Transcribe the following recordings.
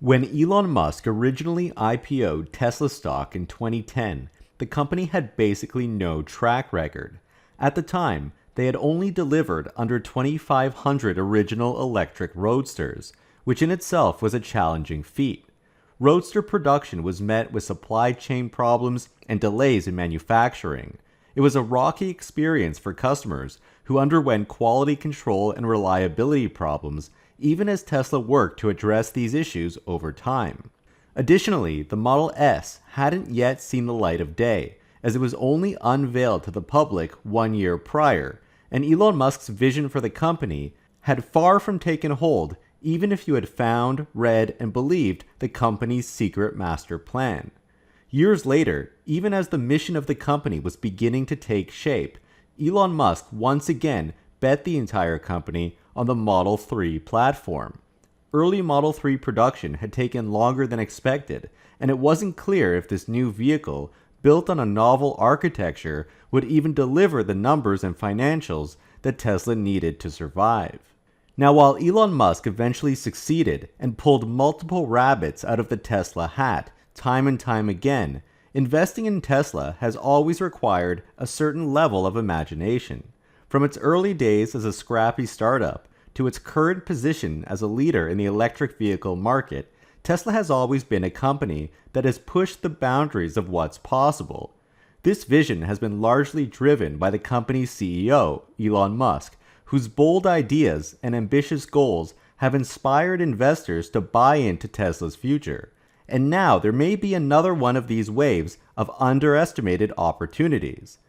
When Elon Musk originally IPO'd Tesla stock in 2010, the company had basically no track record. At the time, they had only delivered under 2,500 original electric roadsters, which in itself was a challenging feat. Roadster production was met with supply chain problems and delays in manufacturing. It was a rocky experience for customers who underwent quality control and reliability problems even as Tesla worked to address these issues over time. Additionally, the Model S hadn't yet seen the light of day, as it was only unveiled to the public 1 year prior, and Elon Musk's vision for the company had far from taken hold even if you had found, read, and believed the company's secret master plan. Years later, even as the mission of the company was beginning to take shape, Elon Musk once again bet the entire company on the Model 3 platform. Early Model 3 production had taken longer than expected, and it wasn't clear if this new vehicle, built on a novel architecture, would even deliver the numbers and financials that Tesla needed to survive. Now, while Elon Musk eventually succeeded and pulled multiple rabbits out of the Tesla hat time and time again, investing in Tesla has always required a certain level of imagination. From its early days as a scrappy startup to its current position as a leader in the electric vehicle market, Tesla has always been a company that has pushed the boundaries of what's possible. This vision has been largely driven by the company's CEO, Elon Musk, whose bold ideas and ambitious goals have inspired investors to buy into Tesla's future. And now there may be another one of these waves of underestimated opportunities.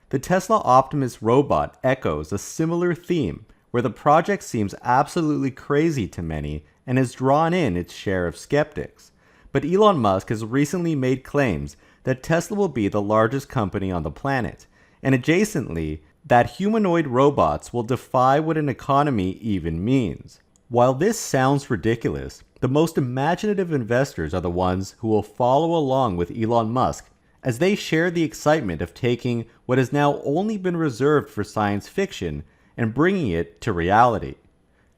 The Tesla Optimus Robot echoes a similar theme, where the project seems absolutely crazy to many and has drawn in its share of skeptics. But Elon Musk has recently made claims that Tesla will be the largest company on the planet, and adjacently, that humanoid robots will defy what an economy even means. While this sounds ridiculous, the most imaginative investors are the ones who will follow along with Elon Musk as they share the excitement of taking what has now only been reserved for science fiction and bringing it to reality.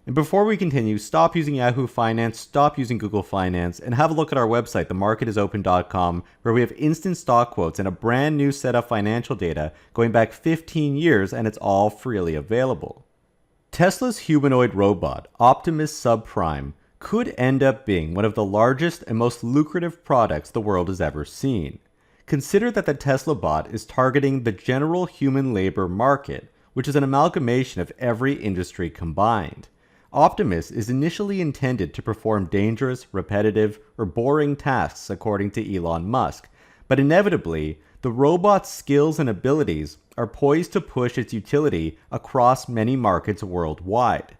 And before we continue, stop using Yahoo Finance, stop using Google Finance, and have a look at our website, themarketisopen.com, where we have instant stock quotes and a brand new set of financial data going back 15 years, and it's all freely available. Tesla's humanoid robot, Optimus Subprime, could end up being one of the largest and most lucrative products the world has ever seen. Consider that the Tesla bot is targeting the general human labor market, which is an amalgamation of every industry combined. Optimus is initially intended to perform dangerous, repetitive, or boring tasks according to Elon Musk, but inevitably, the robot's skills and abilities are poised to push its utility across many markets worldwide.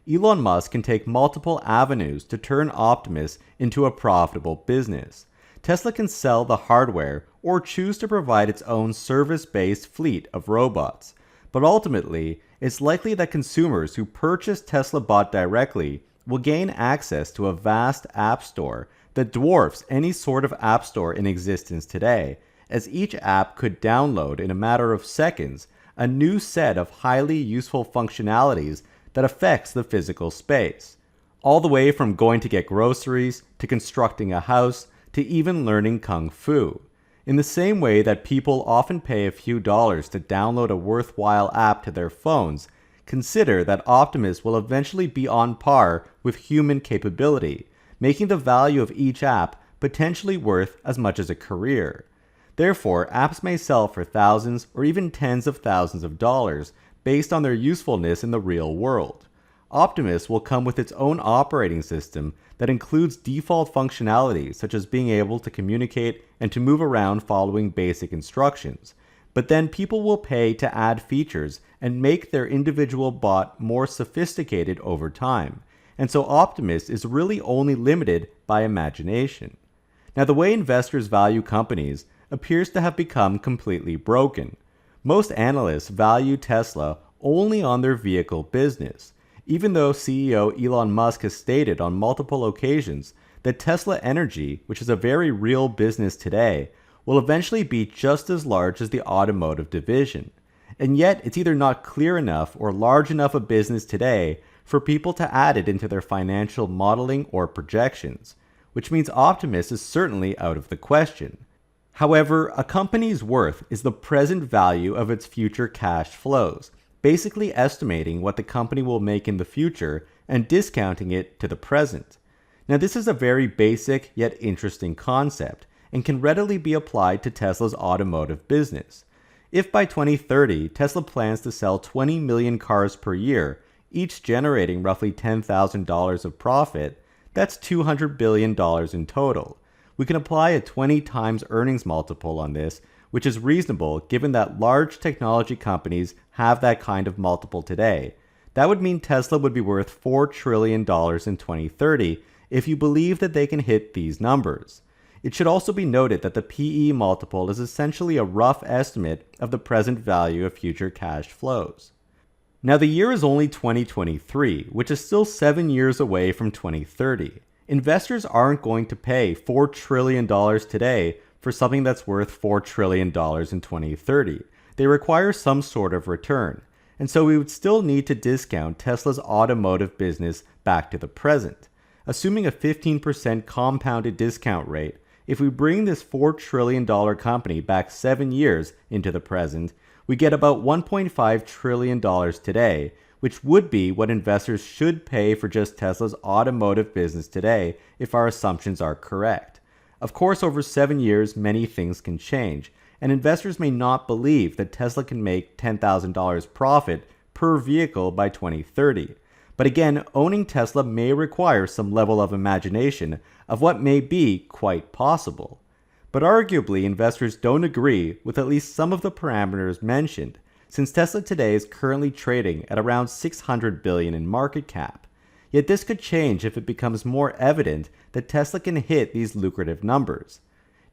Elon Musk can take multiple avenues to turn Optimus into a profitable business. Tesla can sell the hardware or choose to provide its own service-based fleet of robots. But ultimately, it's likely that consumers who purchase Tesla bot directly will gain access to a vast app store that dwarfs any sort of app store in existence today, as each app could download in a matter of seconds a new set of highly useful functionalities that affects the physical space, all the way from going to get groceries, to constructing a house, to even learning kung fu. In the same way that people often pay a few dollars to download a worthwhile app to their phones, consider that Optimus will eventually be on par with human capability, making the value of each app potentially worth as much as a career. Therefore, apps may sell for thousands or even tens of thousands of dollars based on their usefulness in the real world. Optimus will come with its own operating system that includes default functionalities such as being able to communicate and to move around following basic instructions. But then people will pay to add features and make their individual bot more sophisticated over time. And so Optimus is really only limited by imagination. Now, the way investors value companies appears to have become completely broken. Most analysts value Tesla only on their vehicle business, even though CEO Elon Musk has stated on multiple occasions that Tesla Energy, which is a very real business today, will eventually be just as large as the automotive division. And yet, it's either not clear enough or large enough a business today for people to add it into their financial modeling or projections. which means Optimus is certainly out of the question. However, a company's worth is the present value of its future cash flows, basically estimating what the company will make in the future and discounting it to the present. Now, this is a very basic yet interesting concept and can readily be applied to Tesla's automotive business. If by 2030 Tesla plans to sell 20 million cars per year, each generating roughly $10,000 of profit, that's $200 billion in total. We can apply a 20 times earnings multiple on this, which is reasonable given that large technology companies have that kind of multiple today. That would mean Tesla would be worth $4 trillion in 2030 if you believe that they can hit these numbers. It should also be noted that the PE multiple is essentially a rough estimate of the present value of future cash flows. Now, the year is only 2023, which is still 7 years away from 2030. Investors aren't going to pay $4 trillion today for something that's worth $4 trillion in 2030. They require some sort of return, and so we would still need to discount Tesla's automotive business back to the present. Assuming a 15% compounded discount rate, if we bring this $4 trillion company back 7 years into the present, we get about $1.5 trillion today, which would be what investors should pay for just Tesla's automotive business today if our assumptions are correct. Of course, over 7 years, many things can change, and investors may not believe that Tesla can make $10,000 profit per vehicle by 2030. But again, owning Tesla may require some level of imagination of what may be quite possible. But arguably, investors don't agree with at least some of the parameters mentioned, since Tesla today is currently trading at around $600 billion in market cap. Yet this could change if it becomes more evident that Tesla can hit these lucrative numbers.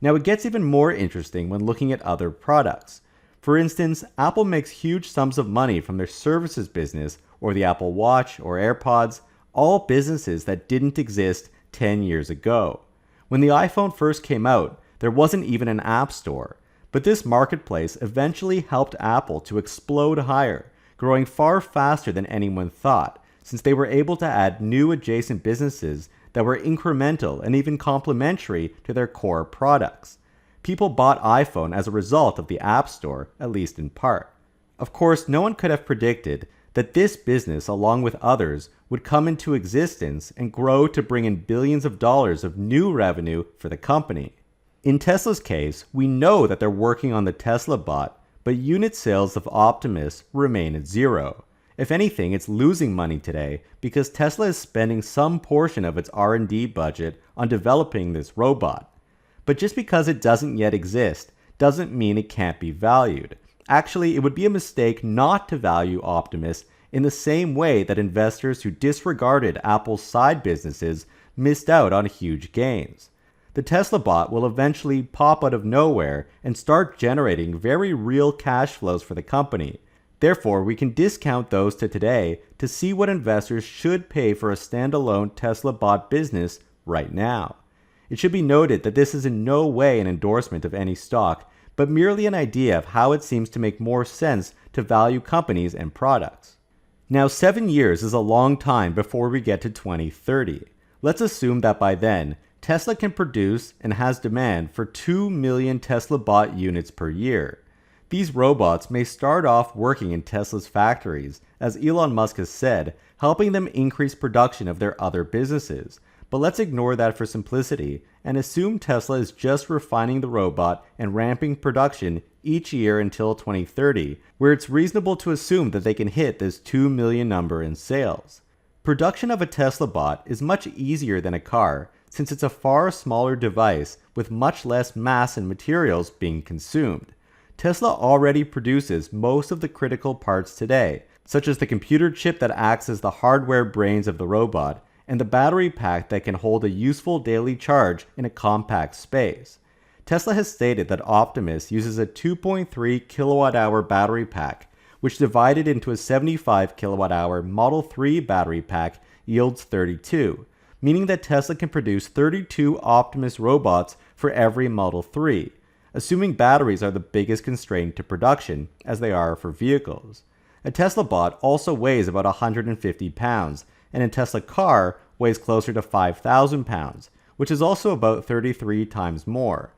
Now, it gets even more interesting when looking at other products. For instance, Apple makes huge sums of money from their services business, or the Apple Watch or AirPods, all businesses that didn't exist 10 years ago. When the iPhone first came out, there wasn't even an app store, but this marketplace eventually helped Apple to explode higher, growing far faster than anyone thought, since they were able to add new adjacent businesses that were incremental and even complementary to their core products. People bought iPhone as a result of the App Store, at least in part. Of course, no one could have predicted that this business, along with others, would come into existence and grow to bring in billions of dollars of new revenue for the company. In Tesla's case, we know that they're working on the Tesla bot, but unit sales of Optimus remain at zero. If anything, it's losing money today because Tesla is spending some portion of its R&D budget on developing this robot. But just because it doesn't yet exist doesn't mean it can't be valued. Actually, it would be a mistake not to value Optimus in the same way that investors who disregarded Apple's side businesses missed out on huge gains. The Tesla bot will eventually pop out of nowhere and start generating very real cash flows for the company. Therefore, we can discount those to today to see what investors should pay for a standalone Tesla bot business right now. It should be noted that this is in no way an endorsement of any stock, but merely an idea of how it seems to make more sense to value companies and products. Now, 7 years is a long time before we get to 2030. Let's assume that by then, Tesla can produce and has demand for 2 million Tesla bot units per year. These robots may start off working in Tesla's factories, as Elon Musk has said, helping them increase production of their other businesses. But let's ignore that for simplicity and assume Tesla is just refining the robot and ramping production each year until 2030, where it's reasonable to assume that they can hit this 2 million number in sales. Production of a Tesla bot is much easier than a car, since it's a far smaller device with much less mass and materials being consumed. Tesla already produces most of the critical parts today, such as the computer chip that acts as the hardware brains of the robot, and the battery pack that can hold a useful daily charge in a compact space. Tesla has stated that Optimus uses a 2.3 kilowatt-hour battery pack, which divided into a 75 kilowatt-hour Model 3 battery pack yields 32, meaning that Tesla can produce 32 Optimus robots for every Model 3, assuming batteries are the biggest constraint to production, as they are for vehicles. A Tesla bot also weighs about 150 pounds, and a Tesla car weighs closer to 5,000 pounds, which is also about 33 times more.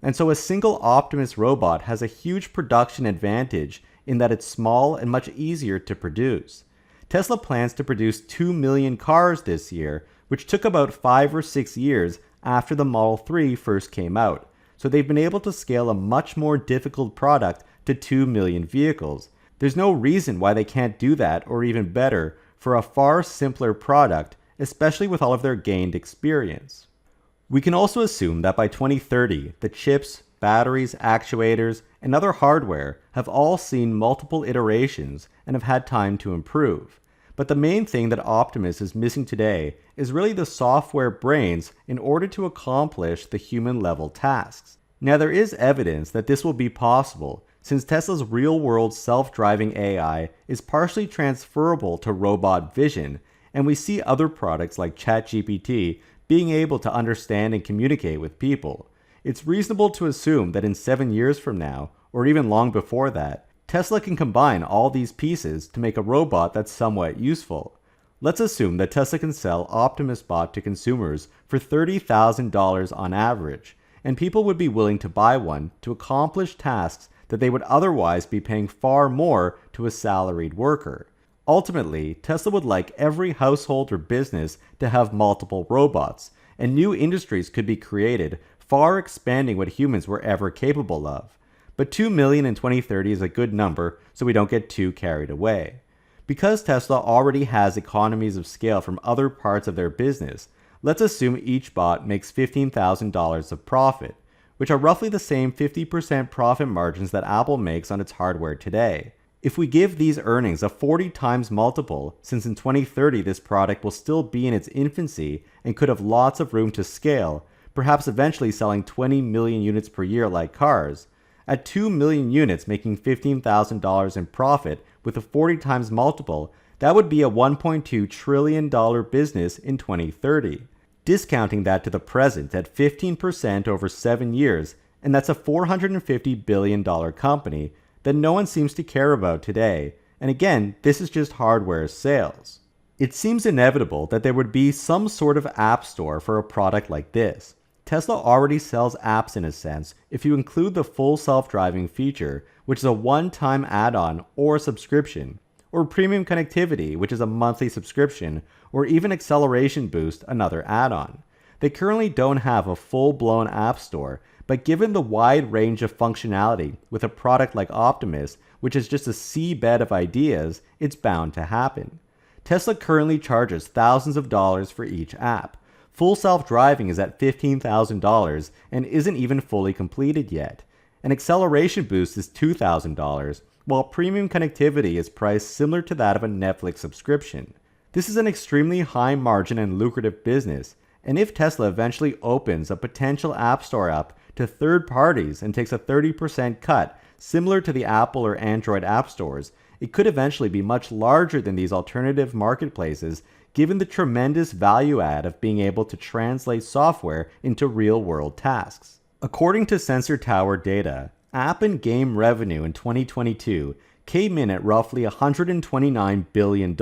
And so a single Optimus robot has a huge production advantage in that it's small and much easier to produce. Tesla plans to produce 2 million cars this year, which took about 5 or 6 years after the Model 3 first came out. So they've been able to scale a much more difficult product to 2 million vehicles. There's no reason why they can't do that, or even better, for a far simpler product, especially with all of their gained experience. We can also assume that by 2030, the chips, batteries, actuators, and other hardware have all seen multiple iterations and have had time to improve. But the main thing that Optimus is missing today is really the software brains in order to accomplish the human-level tasks. Now, there is evidence that this will be possible, since Tesla's real-world self-driving AI is partially transferable to robot vision, and we see other products like ChatGPT being able to understand and communicate with people. It's reasonable to assume that in 7 years from now, or even long before that, Tesla can combine all these pieces to make a robot that's somewhat useful. Let's assume that Tesla can sell Optimus Bot to consumers for $30,000 on average, and people would be willing to buy one to accomplish tasks that they would otherwise be paying far more to a salaried worker. Ultimately, Tesla would like every household or business to have multiple robots, and new industries could be created, far expanding what humans were ever capable of. But 2 million in 2030 is a good number, so we don't get too carried away. Because Tesla already has economies of scale from other parts of their business, let's assume each bot makes $15,000 of profit, which are roughly the same 50% profit margins that Apple makes on its hardware today. If we give these earnings a 40 times multiple, since in 2030 this product will still be in its infancy and could have lots of room to scale, perhaps eventually selling 20 million units per year like cars, at 2 million units making $15,000 in profit with a 40 times multiple, that would be a $1.2 trillion business in 2030. Discounting that to the present at 15% over 7 years, and that's a $450 billion company that no one seems to care about today. And again, this is just hardware sales. It seems inevitable that there would be some sort of app store for a product like this. Tesla already sells apps in a sense if you include the full self-driving feature, which is a one-time add-on or subscription, or premium connectivity, which is a monthly subscription, or even acceleration boost, another add-on. They currently don't have a full-blown app store, but given the wide range of functionality with a product like Optimus, which is just a seabed of ideas, it's bound to happen. Tesla currently charges thousands of dollars for each app. Full self-driving is at $15,000 and isn't even fully completed yet. An acceleration boost is $2,000, while premium connectivity is priced similar to that of a Netflix subscription. This is an extremely high margin and lucrative business, and if Tesla eventually opens a potential app store up to third parties and takes a 30% cut, similar to the Apple or Android app stores, it could eventually be much larger than these alternative marketplaces, given the tremendous value add of being able to translate software into real-world tasks. According to Sensor Tower data, app and game revenue in 2022 came in at roughly $129 billion,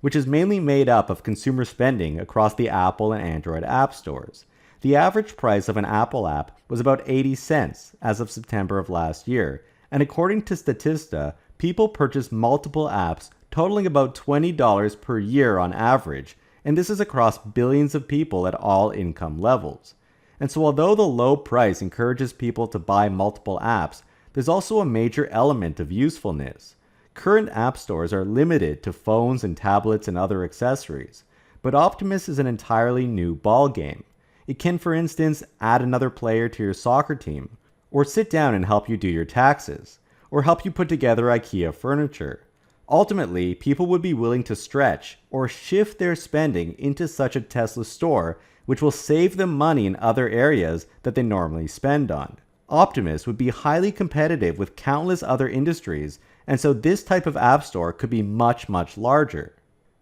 which is mainly made up of consumer spending across the Apple and Android app stores. The average price of an Apple app was about 80 cents as of September of last year, and according to Statista, people purchase multiple apps totaling about $20 per year on average, and this is across billions of people at all income levels. And so although the low price encourages people to buy multiple apps, there's also a major element of usefulness. Current app stores are limited to phones and tablets and other accessories, but Optimus is an entirely new ballgame. It can, for instance, add another player to your soccer team, or sit down and help you do your taxes, or help you put together IKEA furniture. Ultimately, people would be willing to stretch or shift their spending into such a Tesla store, which will save them money in other areas that they normally spend on. Optimus would be highly competitive with countless other industries, and so this type of app store could be much, much larger.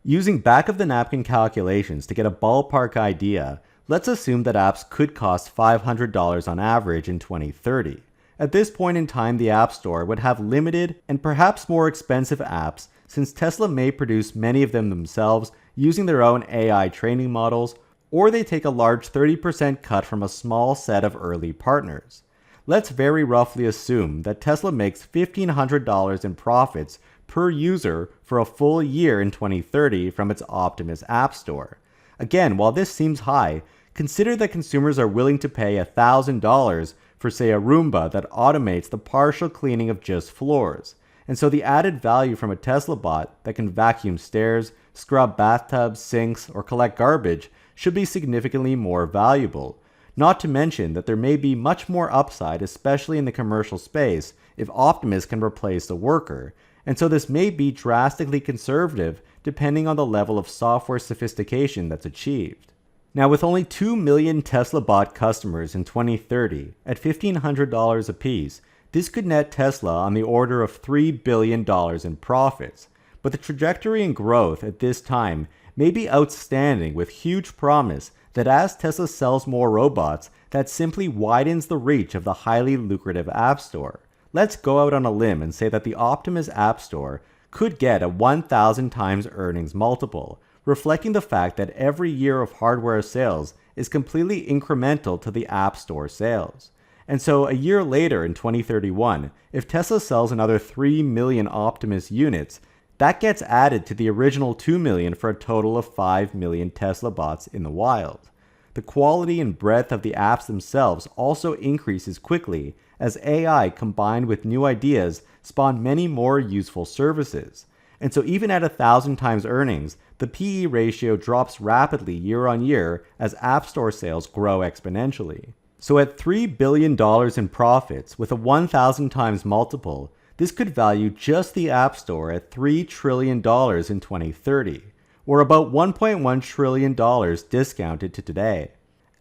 Using back-of-the-napkin calculations to get a ballpark idea, let's assume that apps could cost $500 on average in 2030. At this point in time, the App Store would have limited and perhaps more expensive apps, since Tesla may produce many of them themselves using their own AI training models, or they take a large 30% cut from a small set of early partners. Let's very roughly assume that Tesla makes $1,500 in profits per user for a full year in 2030 from its Optimus App Store. Again, while this seems high, consider that consumers are willing to pay $1,000 for, say, a Roomba that automates the partial cleaning of just floors. And so the added value from a Tesla bot that can vacuum stairs, scrub bathtubs, sinks, or collect garbage should be significantly more valuable. Not to mention that there may be much more upside, especially in the commercial space, if Optimus can replace a worker. And so this may be drastically conservative depending on the level of software sophistication that's achieved. Now, with only 2 million Tesla bot customers in 2030 at $1,500 apiece, this could net Tesla on the order of $3 billion in profits. But the trajectory and growth at this time may be outstanding, with huge promise that as Tesla sells more robots, that simply widens the reach of the highly lucrative App Store. Let's go out on a limb and say that the Optimus App Store could get a 1,000 times earnings multiple, reflecting the fact that every year of hardware sales is completely incremental to the App Store sales. And so a year later in 2031, if Tesla sells another 3 million Optimus units, that gets added to the original 2 million for a total of 5 million Tesla bots in the wild. The quality and breadth of the apps themselves also increases quickly as AI combined with new ideas spawn many more useful services. And so even at 1,000 times earnings, the PE ratio drops rapidly year on year as App Store sales grow exponentially. So at $3 billion in profits with a 1,000 times multiple, this could value just the App Store at $3 trillion in 2030, or about $1.1 trillion discounted to today.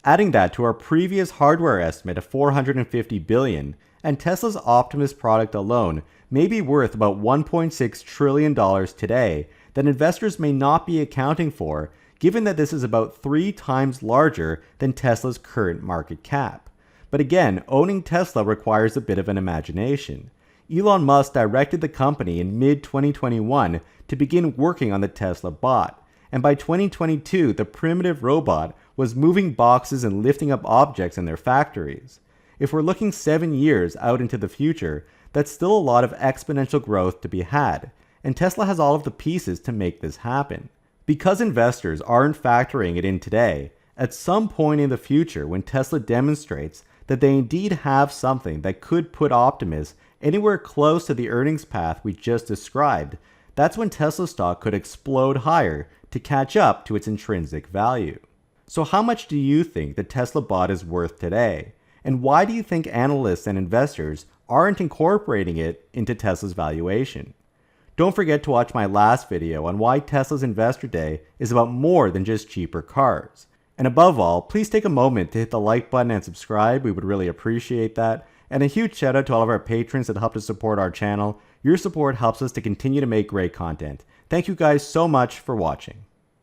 Adding that to our previous hardware estimate of $450 billion, and Tesla's Optimus product alone may be worth about $1.6 trillion today that investors may not be accounting for, given that this is about 3 times larger than Tesla's current market cap. But again, owning Tesla requires a bit of an imagination. Elon Musk directed the company in mid-2021 to begin working on the Tesla bot, and by 2022 the primitive robot was moving boxes and lifting up objects in their factories. If we're looking 7 years out into the future, that's still a lot of exponential growth to be had, and Tesla has all of the pieces to make this happen. Because investors aren't factoring it in today, at some point in the future when Tesla demonstrates that they indeed have something that could put Optimus anywhere close to the earnings path we just described, that's when Tesla stock could explode higher to catch up to its intrinsic value. So how much do you think the Tesla bot is worth today? And why do you think analysts and investors aren't incorporating it into Tesla's valuation? Don't forget to watch my last video on why Tesla's Investor Day is about more than just cheaper cars. And above all, please take a moment to hit the like button and subscribe. We would really appreciate that. And a huge shout out to all of our patrons that help to support our channel. Your support helps us to continue to make great content. Thank you guys so much for watching.